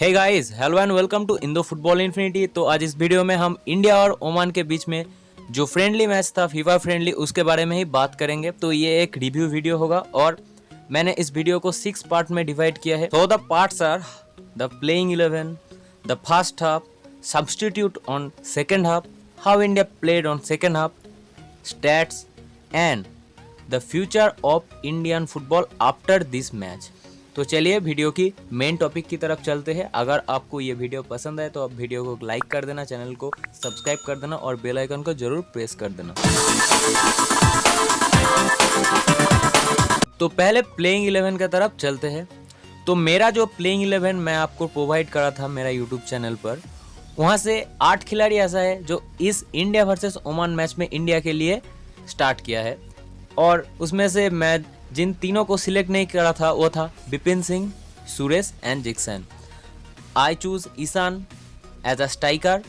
Hey guys, hello and welcome to Indo Football Infinity. तो आज इस वीडियो में हम इंडिया और ओमान के बीच में जो फ्रेंडली मैच था फीफा फ्रेंडली, उसके बारे में ही बात करेंगे। तो ये एक रिव्यू वीडियो होगा और मैंने इस वीडियो को 6 पार्ट में डिवाइड किया है। तो the parts are the playing 11, the first half, substitute on second half, how India played on second half, stats and the future of Indian football after this match. तो चलिए video की main topic की तरफ चलते हैं। अगर आपको ये वीडियो पसंद आए तो आप वीडियो को लाइक कर देना, चैनल को सब्सक्राइब कर देना और बेल आइकन को जरूर प्रेस कर देना। तो पहले प्लेइंग 11 की तरफ चलते हैं। तो मेरा जो प्लेइंग 11 मैं आपको प्रोवाइड करा था मेरा यूट्यूब चैनल पर, वहाँ से 8 खिलाड़ी ऐसा है जो इस इंडिया वर्सेस ओमान मैच में इंडिया के लिए स्टार्ट किया है। और उसमें से मैं जिन तीनों को सिलेक्ट नहीं करा था वो था Bipin Singh, Suresh and Jeakson. I choose Ishan as a striker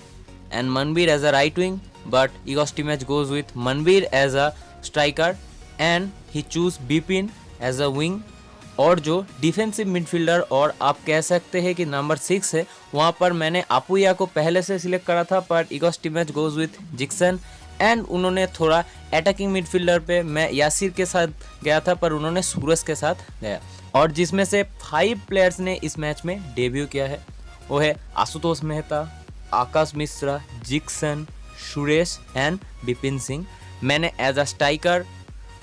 and Manvir as a right wing, but Igor's team match goes with Manvir as a striker and he choose Bipin as a wing. और जो डिफेंसिव मिडफील्डर और आप कह सकते हैं कि नंबर 6 है, वहाँ पर मैंने आपुया को पहले से सिलेक्ट करा था, पर egos team match goes with Jeakson and उन्होंने थोड़ा अटैकिंग मिडफील्डर पे मैं यासिर के साथ गया था, पर उन्होंने सूरज के साथ गया। और जिसमें से 5 प्लेयर्स ने इस मैच में डेब्यू किया है, वो है आशुतोष मेहता, आकाश मिश्रा, जिक्सन, सुरेश एंड बिपिन सिंह। मैंने एज अ स्ट्राइकर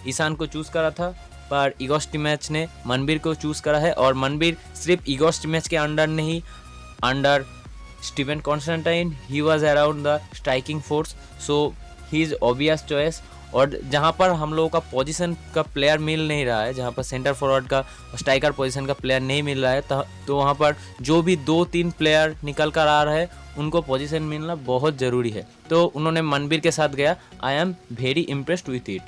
ईशान को चूज़ करा था, पर ईगोस टीम मैच ने मनबीर को चूज़ करा है। और मनबीर सिर्फ ईगोस टीम मैच के अंडर नहीं, under Steven Constantine he was around the striking force, so he is obvious choice. और जहाँ पर हम लोगों का पोजीशन का प्लेयर मिल नहीं रहा है, जहाँ पर सेंटर फॉरवर्ड का स्ट्राइकर पोजीशन का प्लेयर नहीं मिल रहा है, तो वहाँ पर जो भी 2-3 प्लेयर निकल कर आ रहे हैं उनको पोजीशन मिलना बहुत ज़रूरी है। तो उन्होंने मनबीर के साथ गया। I am very impressed with it.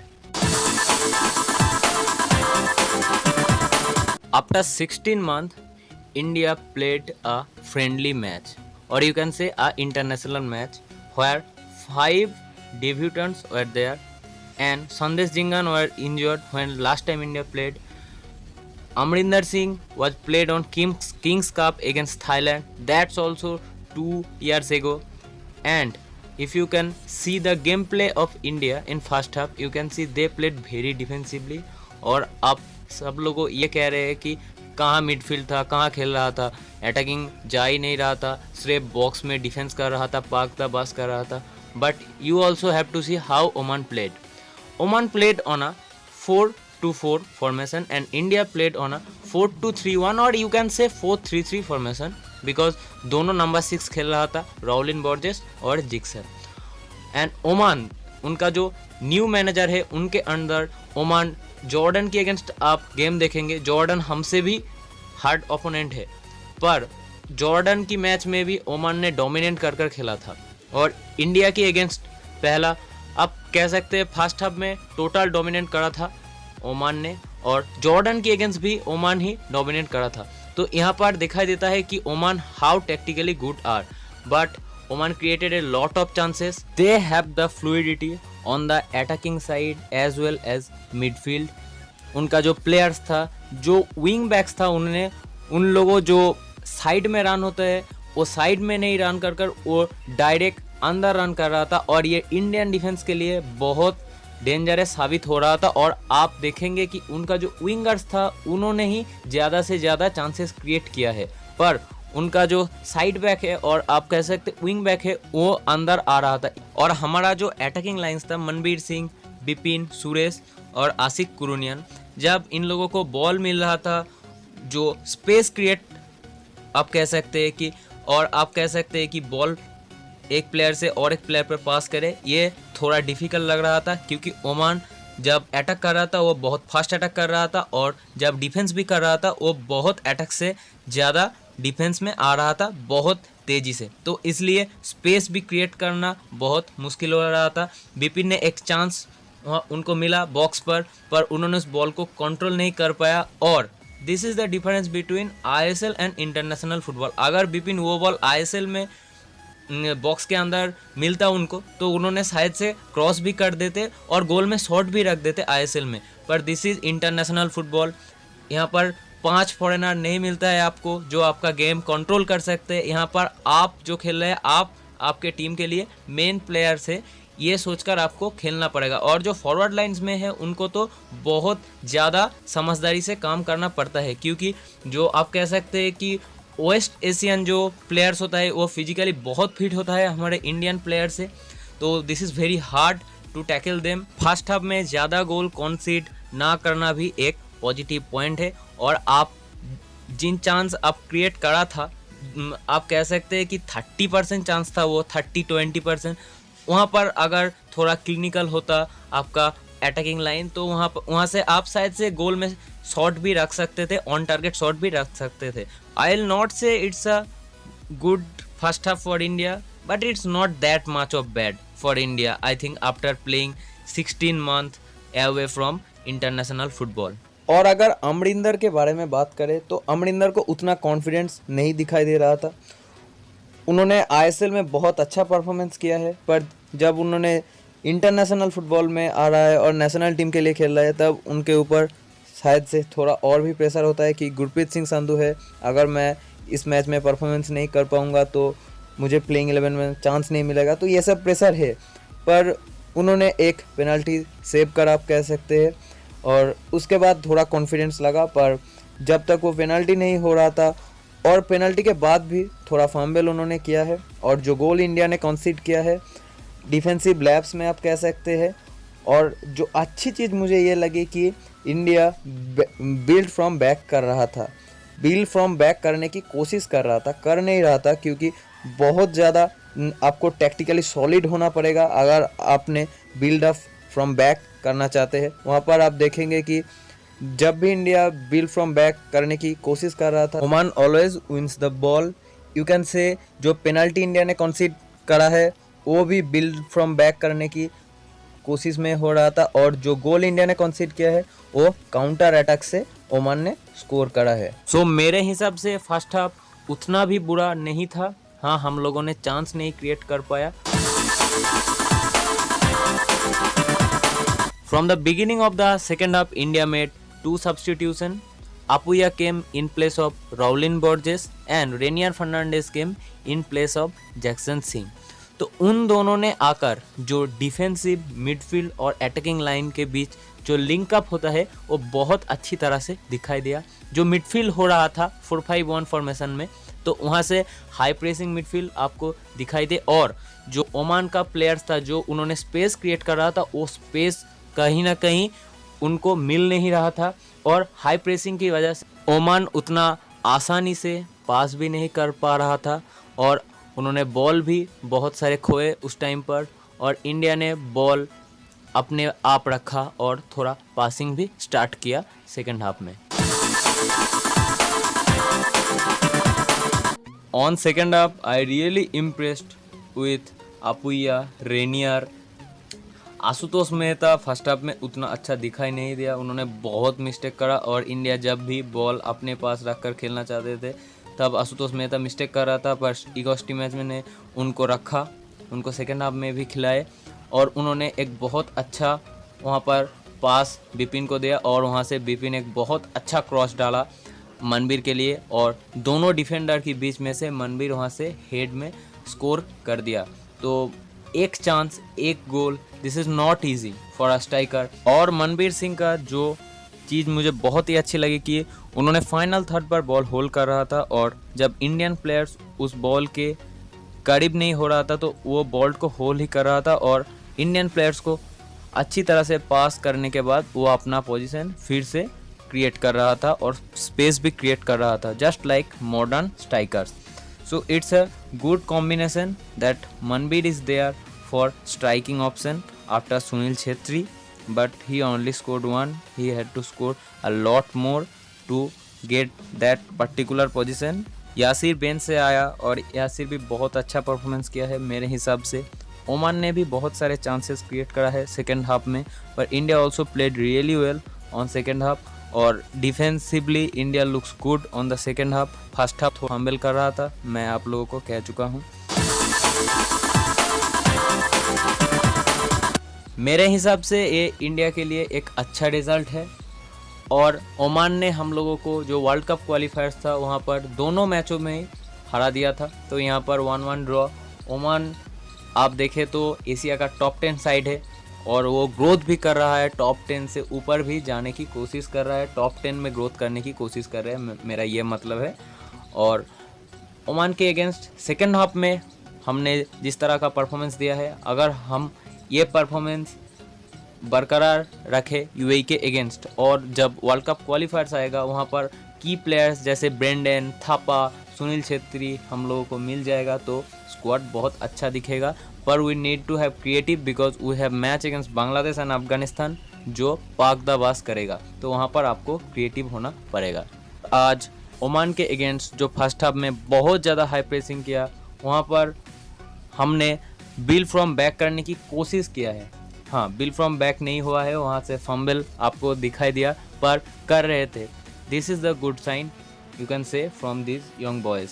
After 16 months, India played a friendly match, or you can say a international match, where 5 debutants were there, and Sandesh Jingan were injured when last time India played. Amrinder Singh was played on Kings Cup against Thailand. That's also 2 years ago. And if you can see the gameplay of India in first half, you can see they played very defensively. और आप सब लोगों ये कह रहे हैं कि कहाँ मिडफील्ड था, कहाँ खेल रहा था, अटैकिंग जा ही नहीं रहा था, सिर्फ बॉक्स में डिफेंस कर रहा था, भागता बस कर रहा था। But you also have to see how Oman played. Oman played on a 4-2-4 formation and India played on a 4-2-3-1 और यू कैन से 4-3-3 फॉर्मेशन, बिकॉज दोनों नंबर 6 खेल रहा था, रॉलिन बॉर्जेस और जिक्सन। एंड ओमान, उनका जो न्यू मैनेजर है, उनके अंदर ओमान जॉर्डन के अगेंस्ट आप गेम देखेंगे। जॉर्डन हमसे भी हार्ड ओपोनेंट है, पर जॉर्डन की मैच में भी ओमान ने डोमिनेट कर खेला था। और इंडिया के अगेंस्ट पहला आप कह सकते हैं फर्स्ट हाफ में टोटल डोमिनेट करा था ओमान ने, और जॉर्डन के अगेंस्ट भी ओमान ही डोमिनेट करा था। तो यहाँ पर दिखाई देता है कि Oman how tactically good are, but Oman created a lot of chances. They have the fluidity on the attacking side as well as midfield. उनका जो प्लेयर्स था, जो विंग बैक्स था, उन्होंने उन लोगों जो साइड में रन होते हैं वो साइड में नहीं रन कर वो डायरेक्ट अंदर रन कर रहा था, और ये इंडियन डिफेंस के लिए बहुत डेंजरस साबित हो रहा था। और आप देखेंगे कि उनका जो विंगर्स था उन्होंने ही ज़्यादा से ज़्यादा चांसेस क्रिएट किया है, पर उनका जो साइड बैक है और आप कह सकते विंग बैक है वो अंदर आ रहा था। और हमारा जो अटैकिंग लाइन्स था, मनबीर सिंह, बिपिन, सुरेश और आशिक कुरुनियन, जब इन लोगों को बॉल मिल रहा था, जो स्पेस क्रिएट आप कह सकते हैं कि, और आप कह सकते हैं कि बॉल एक प्लेयर से और एक प्लेयर पर पास करे, ये थोड़ा डिफिकल्ट लग रहा था, क्योंकि ओमान जब अटैक कर रहा था वो बहुत फास्ट अटैक कर रहा था, और जब डिफेंस भी कर रहा था वो बहुत अटैक से ज़्यादा डिफेंस में आ रहा था, बहुत तेज़ी से। तो इसलिए स्पेस भी क्रिएट करना बहुत मुश्किल हो रहा था। बिपिन ने एक चांस उनको मिला बॉक्स पर उन्होंने उस बॉल को कंट्रोल नहीं कर पाया। और this is the difference between ISL and international football. अगर बिपिन वो बॉल आईएसएल में बॉक्स के अंदर मिलता उनको, तो उन्होंने शायद से क्रॉस भी कर देते और गोल में शॉट भी रख देते आईएसएल में। पर दिस इज़ इंटरनेशनल फुटबॉल, यहाँ पर 5 फॉरेनर नहीं मिलता है आपको जो आपका गेम कंट्रोल कर सकते हैं। यहाँ पर आप जो खेल रहे हैं, आप आपके टीम के लिए मेन प्लेयर से ये सोचकर आपको खेलना पड़ेगा। और जो फॉरवर्ड लाइंस में है उनको तो बहुत ज़्यादा समझदारी से काम करना पड़ता है, क्योंकि जो आप कह सकते हैं कि वेस्ट एशियन जो प्लेयर्स होता है वो फिजिकली बहुत फिट होता है हमारे इंडियन प्लेयर से, तो this is very hard to tackle them. First half में ज़्यादा गोल कॉन्सीड ना करना भी एक पॉजिटिव पॉइंट है। और आप जिन चांस आप क्रिएट करा था, आप कह सकते हैं कि 30% चांस था, वो 30-20%। वहाँ पर अगर थोड़ा क्लिनिकल होता आपका अटैकिंग लाइन तो वहाँ से आप शायद से गोल में शॉट भी रख सकते थे, ऑन टारगेट शॉट भी रख सकते थे। आई विल नॉट से it's a good first half for India, but it's not that much of bad for India I think after playing 16 month away from international football. और अगर अमरिंदर के बारे में बात करें तो अमरिंदर को उतना कॉन्फिडेंस नहीं दिखाई दे रहा था। उन्होंने आईएसएल में बहुत अच्छा परफॉर्मेंस किया है, पर जब उन्होंने इंटरनेशनल फुटबॉल में आ रहा है और नेशनल टीम के लिए खेल रहा है, तब उनके ऊपर शायद से थोड़ा और भी प्रेशर होता है कि गुरप्रीत सिंह संधू है, अगर मैं इस मैच में परफॉर्मेंस नहीं कर पाऊंगा तो मुझे प्लेइंग 11 में चांस नहीं मिलेगा, तो ये सब प्रेशर है। पर उन्होंने एक पेनल्टी सेव कर आप कह सकते हैं, और उसके बाद थोड़ा कॉन्फिडेंस लगा। पर जब तक वो पेनल्टी नहीं हो रहा था और पेनल्टी के बाद भी थोड़ा फंबल उन्होंने किया है, और जो गोल इंडिया ने कंसीड किया है डिफेंसिव लैप्स में आप कह सकते हैं। और जो अच्छी चीज़ मुझे ये लगी कि इंडिया बिल्ड फ्रॉम बैक कर रहा था, बिल्ड फ्रॉम बैक करने की कोशिश कर रहा था, कर नहीं रहा था, क्योंकि बहुत ज़्यादा आपको टैक्टिकली सॉलिड होना पड़ेगा अगर आपने बिल्ड अप फ्रॉम बैक करना चाहते हैं। वहाँ पर आप देखेंगे कि जब भी इंडिया बिल्ड फ्रॉम बैक करने की कोशिश कर रहा था, Oman always wins the ball. You can say जो पेनल्टी इंडिया ने कंसीड करा है वो भी बिल्ड फ्रॉम बैक करने की कोशिश में हो रहा था, और जो गोल इंडिया ने कंसीड किया है वो काउंटर अटैक से ओमान ने स्कोर करा है। सो मेरे हिसाब से फर्स्ट हाफ उतना भी बुरा नहीं था। हाँ, हम लोगों ने चांस नहीं क्रिएट कर पाया। From the beginning of the second half, India made 2 substitutions. Apuya came in place of Raulin Borges and Renier Fernandez came in place of Jackson Singh. तो उन दोनों ने आकर जो डिफेंसिव मिडफील्ड और अटैकिंग लाइन के बीच जो लिंक अप होता है वो बहुत अच्छी तरह से दिखाई दिया। जो मिडफील्ड हो रहा था 4-5-1 फॉर्मेशन में, तो वहाँ से हाई प्रेसिंग मिडफील्ड आपको दिखाई दे, और जो ओमान का प्लेयर्स था जो उन्होंने स्पेस क्रिएट कर रहा था, वो स्पेस कहीं ना कहीं उनको मिल नहीं रहा था, और हाई प्रेसिंग की वजह से ओमान उतना आसानी से पास भी नहीं कर पा रहा था, और उन्होंने बॉल भी बहुत सारे खोए उस टाइम पर, और इंडिया ने बॉल अपने आप रखा और थोड़ा पासिंग भी स्टार्ट किया सेकेंड हाफ में। On second half I really impressed with Apuia, Rainier. Ashutosh Mehta first half में उतना अच्छा दिखाई नहीं दिया, उन्होंने बहुत मिस्टेक करा, और इंडिया जब भी बॉल अपने पास रखकर खेलना चाहते थे तब आशुतोष मेहता मिस्टेक कर रहा था, पर इगोस्टी मैच में ने उनको रखा, उनको सेकेंड हाफ में भी खिलाए, और उन्होंने एक बहुत अच्छा वहाँ पर पास बिपिन को दिया, और वहाँ से बिपिन एक बहुत अच्छा क्रॉस डाला मनबीर के लिए, और दोनों डिफेंडर के बीच में से मनबीर वहाँ से हेड में स्कोर कर दिया। तो एक चांस, एक goal, this is not easy for a striker. और मनबीर सिंह का जो चीज़ मुझे बहुत ही अच्छी लगी कि उन्होंने फाइनल थर्ड पर बॉल होल्ड कर रहा था, और जब इंडियन प्लेयर्स उस बॉल के करीब नहीं हो रहा था तो वो बॉल को होल्ड ही कर रहा था, और इंडियन प्लेयर्स को अच्छी तरह से पास करने के बाद वो अपना पोजीशन फिर से क्रिएट कर रहा था और स्पेस भी क्रिएट कर रहा था, just like modern strikers. So it's a good combination that Manvir is there for striking option after Sunil Chhetri, but he only scored one. He had to score a lot more to get that particular position. Yasir bench से आया और यासिर भी बहुत अच्छा performance किया है मेरे हिसाब से। ओमान ने भी बहुत सारे चांसेस क्रिएट करा है सेकेंड हाफ में, पर India also played really well on second half, और defensively India looks good on the second half. First half fumble कर रहा था, मैं आप लोगों को कह चुका हूँ। मेरे हिसाब से ये इंडिया के लिए एक अच्छा रिजल्ट है, और ओमान ने हम लोगों को जो वर्ल्ड कप क्वालिफायर्स था वहाँ पर दोनों मैचों में ही हरा दिया था। तो यहाँ पर 1-1 ड्रॉ। ओमान आप देखें तो एशिया का टॉप 10 साइड है और वो ग्रोथ भी कर रहा है, टॉप 10 से ऊपर भी जाने की कोशिश कर रहा है, टॉप 10 में ग्रोथ करने की कोशिश कर रहे हैं, मेरा ये मतलब है। और ओमान के अगेंस्ट सेकेंड हाफ में हमने जिस तरह का परफॉर्मेंस दिया है, अगर हम ये परफॉर्मेंस बरकरार रखे यूएई के अगेंस्ट और जब वर्ल्ड कप क्वालिफायर्स आएगा वहाँ पर की प्लेयर्स जैसे ब्रेंडन थापा, सुनील छेत्री हम लोगों को मिल जाएगा तो स्क्वाड बहुत अच्छा दिखेगा। पर we need to have creative because we have match against Bangladesh and Afghanistan जो पाकदाबाज करेगा, तो वहाँ पर आपको क्रिएटिव होना पड़ेगा। आज ओमान के अगेंस्ट जो फर्स्ट हाफ में बहुत ज़्यादा हाई प्रेसिंग किया, वहाँ पर हमने बिल फ्रॉम बैक करने की कोशिश किया है। हाँ, बिल फ्रॉम बैक नहीं हुआ है, वहाँ से फंबल आपको दिखाई दिया पर कर रहे थे। This is the good sign you can say from this young boys.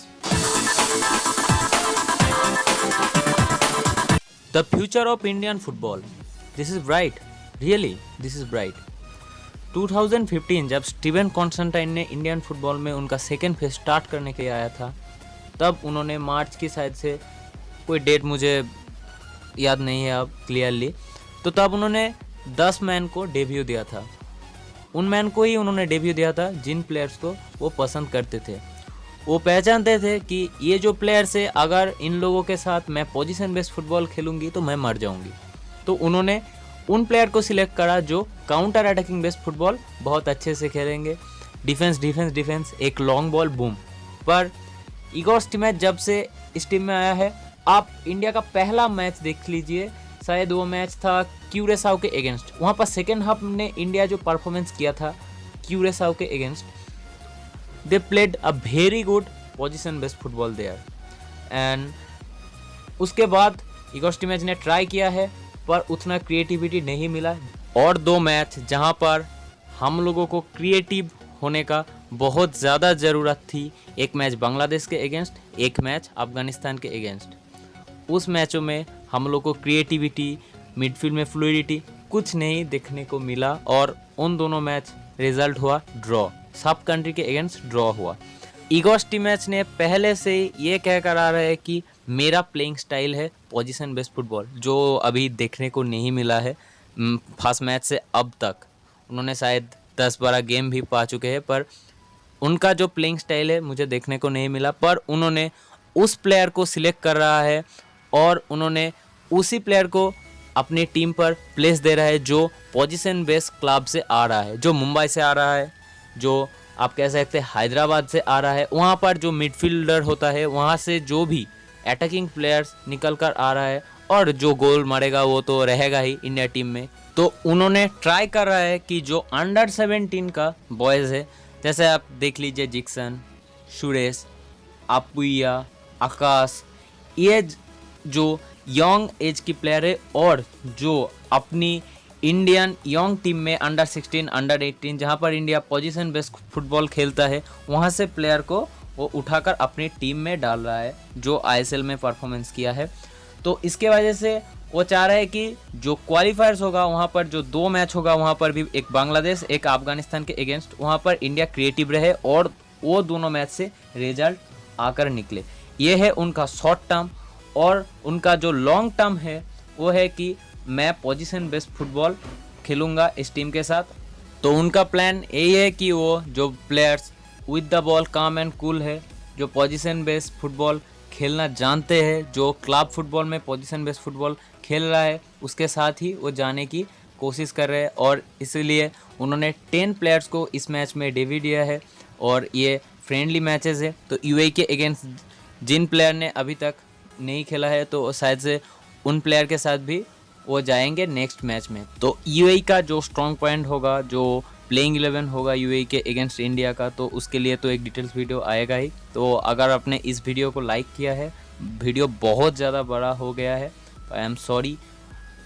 The future of Indian football, this is bright, really this is bright. 2015 जब स्टीवन कॉन्स्टेंटाइन ने इंडियन फुटबॉल में उनका सेकेंड फेज स्टार्ट करने के लिए आया था, तब उन्होंने मार्च की शायद से, कोई डेट मुझे याद नहीं है अब क्लियरली, तो तब उन्होंने 10 मैन को डेब्यू दिया था। उन मैन को ही उन्होंने डेब्यू दिया था जिन प्लेयर्स को वो पसंद करते थे। वो पहचानते थे कि ये जो प्लेयर्स है, अगर इन लोगों के साथ मैं पोजीशन बेस्ड फुटबॉल खेलूंगी तो मैं मर जाऊंगी। तो उन्होंने उन प्लेयर को सिलेक्ट करा जो काउंटर अटैकिंग बेस्ड फुटबॉल बहुत अच्छे से खेलेंगे, डिफेंस डिफेंस डिफेंस, एक लॉन्ग बॉल बूम। पर इगोर स्टिमैच जब से इस टीम में आया है, आप इंडिया का पहला मैच देख लीजिए, शायद वो मैच था क्यूरेसाओ के अगेंस्ट। वहाँ पर सेकेंड हाफ में इंडिया जो परफॉर्मेंस किया था क्यूरेसाओ के against, they played a very good position based football there. And उसके बाद इगोर स्टिमैच ने ट्राई किया है पर उतना क्रिएटिविटी नहीं मिला। और 2 मैच जहाँ पर हम लोगों को क्रिएटिव होने का बहुत ज़्यादा ज़रूरत थी, एक मैच बांग्लादेश के अगेंस्ट, एक मैच अफगानिस्तान के अगेंस्ट। उस मैचों में हम लोग को क्रिएटिविटी, मिडफील्ड में फ्लूइडिटी कुछ नहीं देखने को मिला और उन दोनों मैच रिजल्ट हुआ ड्रॉ, सब कंट्री के अगेंस्ट ड्रॉ हुआ। इगोर स्टिमैच ने पहले से ये कह कर आ रहा है कि मेरा प्लेइंग स्टाइल है पोजीशन बेस्ड फुटबॉल, जो अभी देखने को नहीं मिला है फर्स्ट मैच से अब तक। उन्होंने शायद 10-12 गेम भी पा चुके हैं पर उनका जो प्लेइंग स्टाइल है मुझे देखने को नहीं मिला। पर उन्होंने उस प्लेयर को सिलेक्ट कर रहा है और उन्होंने उसी प्लेयर को अपनी टीम पर प्लेस दे रहा है जो पोजीशन बेस्ड क्लब से आ रहा है, जो मुंबई से आ रहा है, जो आप कह सकते हैं हैदराबाद से आ रहा है। वहाँ पर जो मिडफील्डर होता है, वहाँ से जो भी अटैकिंग प्लेयर्स निकल कर आ रहा है और जो गोल मारेगा वो तो रहेगा ही इंडिया टीम में। तो उन्होंने ट्राई कर रहा है कि जो अंडर 17 का बॉयज़ है, जैसे आप देख लीजिए जिक्सन, सुरेश, अपुया, आकाश, ये जो यंग एज की प्लेयर है और जो अपनी इंडियन यंग टीम में अंडर 16, अंडर 18 जहाँ पर इंडिया पोजीशन बेस्ड फुटबॉल खेलता है, वहाँ से प्लेयर को वो उठाकर अपनी टीम में डाल रहा है जो आईएसएल में परफॉर्मेंस किया है। तो इसके वजह से वो चाह रहा है कि जो क्वालिफायर्स होगा वहाँ पर जो 2 मैच होगा वहाँ पर भी, एक बांग्लादेश एक अफगानिस्तान के अगेंस्ट, वहाँ पर इंडिया क्रिएटिव रहे और वो दोनों मैच से रिजल्ट आकर निकले। ये है उनका शॉर्ट टर्म। और उनका जो लॉन्ग टर्म है वो है कि मैं पोजीशन बेस्ड फुटबॉल खेलूँगा इस टीम के साथ। तो उनका प्लान यही है कि वो जो प्लेयर्स विद द बॉल काम एंड कूल है, जो पोजीशन बेस्ड फुटबॉल खेलना जानते हैं, जो क्लब फुटबॉल में पोजीशन बेस्ड फुटबॉल खेल रहा है, उसके साथ ही वो जाने की कोशिश कर रहे हैं। और इसीलिए उन्होंने 10 प्लेयर्स को इस मैच में डेब्यू दिया है और ये फ्रेंडली मैचेस है। तो यूएई के अगेंस्ट जिन प्लेयर ने अभी तक नहीं खेला है तो शायद से उन प्लेयर के साथ भी वो जाएंगे नेक्स्ट मैच में। तो यूएई का जो स्ट्रॉन्ग पॉइंट होगा, जो प्लेइंग 11 होगा यूएई के अगेंस्ट इंडिया का, तो उसके लिए तो एक डिटेल्स वीडियो आएगा ही। तो अगर आपने इस वीडियो को लाइक किया है, वीडियो बहुत ज़्यादा बड़ा हो गया है, आई एम सॉरी,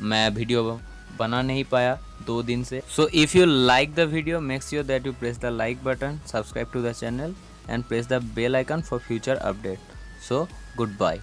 मैं वीडियो बना नहीं पाया 2 दिन से। So if you like the video, make sure that you press the like button, subscribe to the channel and press the bell icon for future update. So good bye.